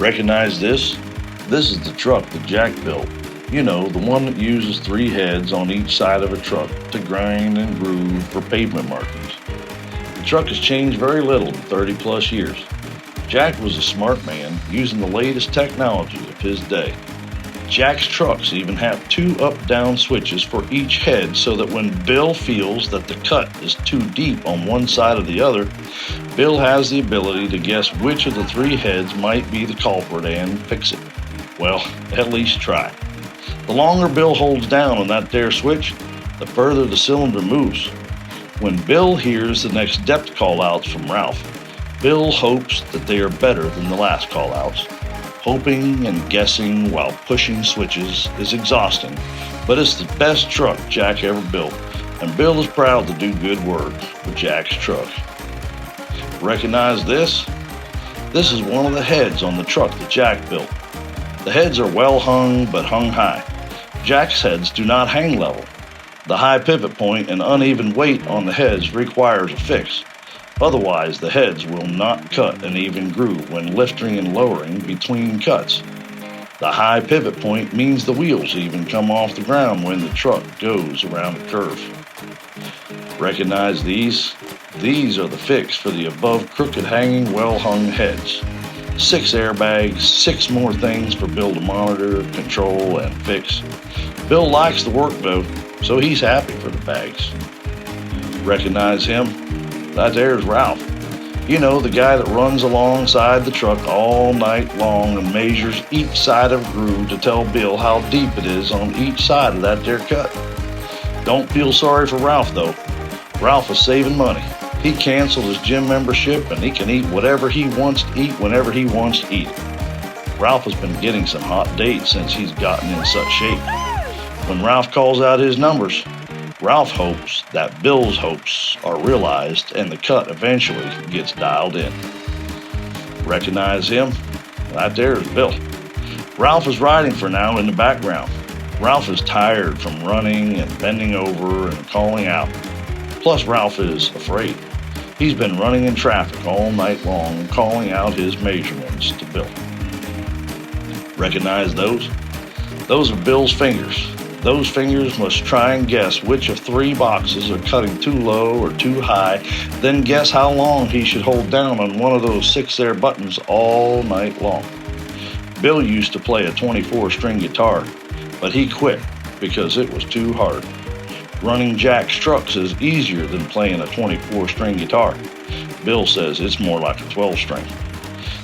Recognize this? This is the truck that Jack built. You know, the one that uses 3 heads on each side of a truck to grind and groove for pavement markings. The truck has changed very little in 30 plus years. Jack was a smart man using the latest technology of his day. Jack's trucks even have 2 up-down switches for each head so that when Bill feels that the cut is too deep on one side or the other, Bill has the ability to guess which of the 3 heads might be the culprit and fix it. Well, at least try. The longer Bill holds down on that there switch, the further the cylinder moves. When Bill hears the next depth call-outs from Ralph, Bill hopes that they are better than the last call-outs. Hoping and guessing while pushing switches is exhausting, but it's the best truck Jack ever built, and Bill is proud to do good work with Jack's truck. Recognize this? This is one of the heads on the truck that Jack built. The heads are well hung, but hung high. Jack's heads do not hang level. The high pivot point and uneven weight on the heads requires a fix. Otherwise, the heads will not cut an even groove when lifting and lowering between cuts. The high pivot point means the wheels even come off the ground when the truck goes around a curve. Recognize these? These are the fix for the above crooked hanging, well-hung heads. 6 airbags, 6 more things for Bill to monitor, control, and fix. Bill likes the work though, so he's happy for the bags. Recognize him? That there's Ralph. You know, the guy that runs alongside the truck all night long and measures each side of a groove to tell Bill how deep it is on each side of that there cut. Don't feel sorry for Ralph though. Ralph is saving money. He canceled his gym membership and he can eat whatever he wants to eat whenever he wants to eat it. Ralph has been getting some hot dates since he's gotten in such shape. When Ralph calls out his numbers, Ralph hopes that Bill's hopes are realized and the cut eventually gets dialed in. Recognize him? Right there is Bill. Ralph is riding for now in the background. Ralph is tired from running and bending over and calling out. Plus, Ralph is afraid. He's been running in traffic all night long, calling out his measurements to Bill. Recognize those? Those are Bill's fingers. Those fingers must try and guess which of 3 boxes are cutting too low or too high, then guess how long he should hold down on one of those 6 there buttons all night long. Bill used to play a 24-string guitar, but he quit because it was too hard. Running Jack's trucks is easier than playing a 24-string guitar. Bill says it's more like a 12-string.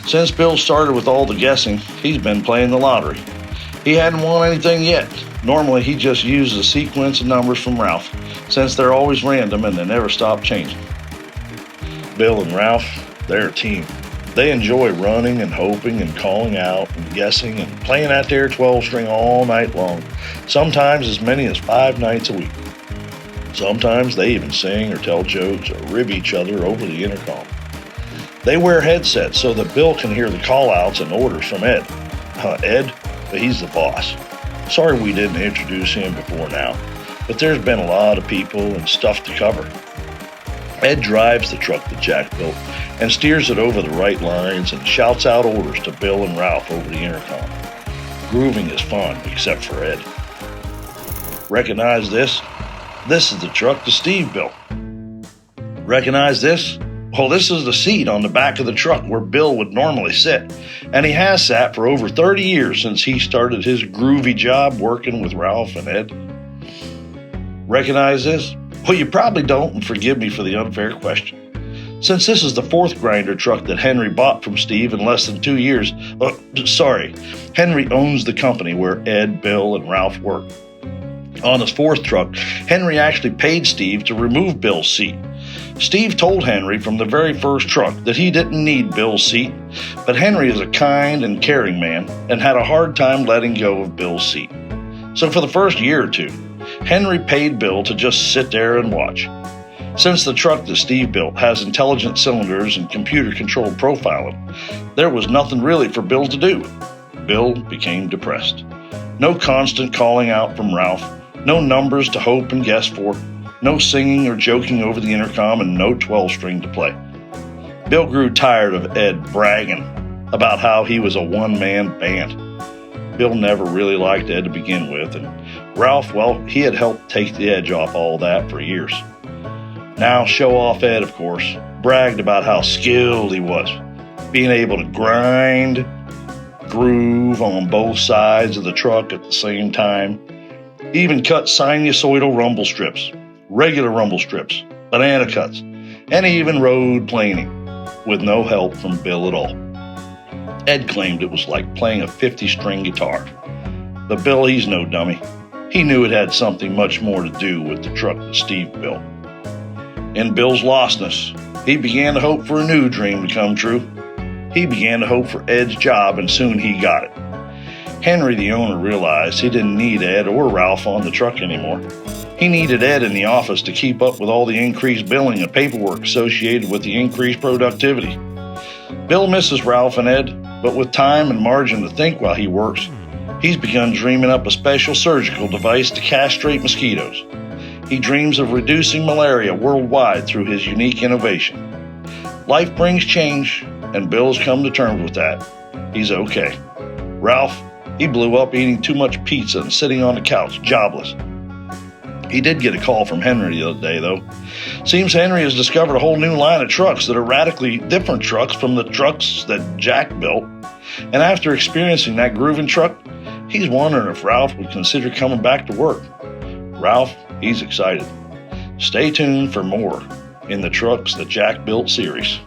Since Bill started with all the guessing, he's been playing the lottery. He hadn't won anything yet. Normally, he just uses a sequence of numbers from Ralph, since they're always random and they never stop changing. Bill and Ralph, they're a team. They enjoy running and hoping and calling out and guessing and playing that there 12-string all night long, sometimes as many as 5 nights a week. Sometimes they even sing or tell jokes or rib each other over the intercom. They wear headsets so that Bill can hear the call-outs and orders from Ed. Ed? He's the boss. Sorry we didn't introduce him before now, but there's been a lot of people and stuff to cover. Ed drives the truck that Jack built and steers it over the right lines and shouts out orders to Bill and Ralph over the intercom. Grooving is fun, except for Ed. Recognize this? This is the truck that Steve built. Recognize this? Well, this is the seat on the back of the truck where Bill would normally sit, and he has sat for over 30 years since he started his groovy job working with Ralph and Ed. Recognize this? Well, you probably don't, and forgive me for the unfair question. Since this is the 4th grinder truck that Henry bought from Steve in less than 2 years, Henry owns the company where Ed, Bill, and Ralph work. On his 4th truck, Henry actually paid Steve to remove Bill's seat. Steve told Henry from the very first truck that he didn't need Bill's seat, but Henry is a kind and caring man and had a hard time letting go of Bill's seat. So for the first year or 2, Henry paid Bill to just sit there and watch. Since the truck that Steve built has intelligent cylinders and computer-controlled profiling, there was nothing really for Bill to do. Bill became depressed. No constant calling out from Ralph, no numbers to hope and guess for, no singing or joking over the intercom, and no 12-string to play. Bill grew tired of Ed bragging. about how he was a one-man band. Bill never really liked Ed to begin with, and Ralph, well, he had helped take the edge off all that for years. Now, show-off Ed, of course, bragged about how skilled he was, being able to grind, groove on both sides of the truck at the same time. He even cut sinusoidal rumble strips, regular rumble strips, banana cuts, and he even rode planing, with no help from Bill at all. Ed claimed it was like playing a 50-string guitar. But Bill, he's no dummy. He knew it had something much more to do with the truck that Steve built. In Bill's lostness, he began to hope for a new dream to come true. He began to hope for Ed's job, and soon he got it. Henry, the owner, realized he didn't need Ed or Ralph on the truck anymore. He needed Ed in the office to keep up with all the increased billing and paperwork associated with the increased productivity. Bill misses Ralph and Ed, but with time and margin to think while he works, he's begun dreaming up a special surgical device to castrate mosquitoes. He dreams of reducing malaria worldwide through his unique innovation. Life brings change, and Bill has come to terms with that. He's okay. Ralph, he blew up eating too much pizza and sitting on the couch, jobless. He did get a call from Henry the other day, though. Seems Henry has discovered a whole new line of trucks that are radically different trucks from the trucks that Jack built. And after experiencing that grooving truck, he's wondering if Ralph would consider coming back to work. Ralph, he's excited. Stay tuned for more in the Trucks That Jack Built series.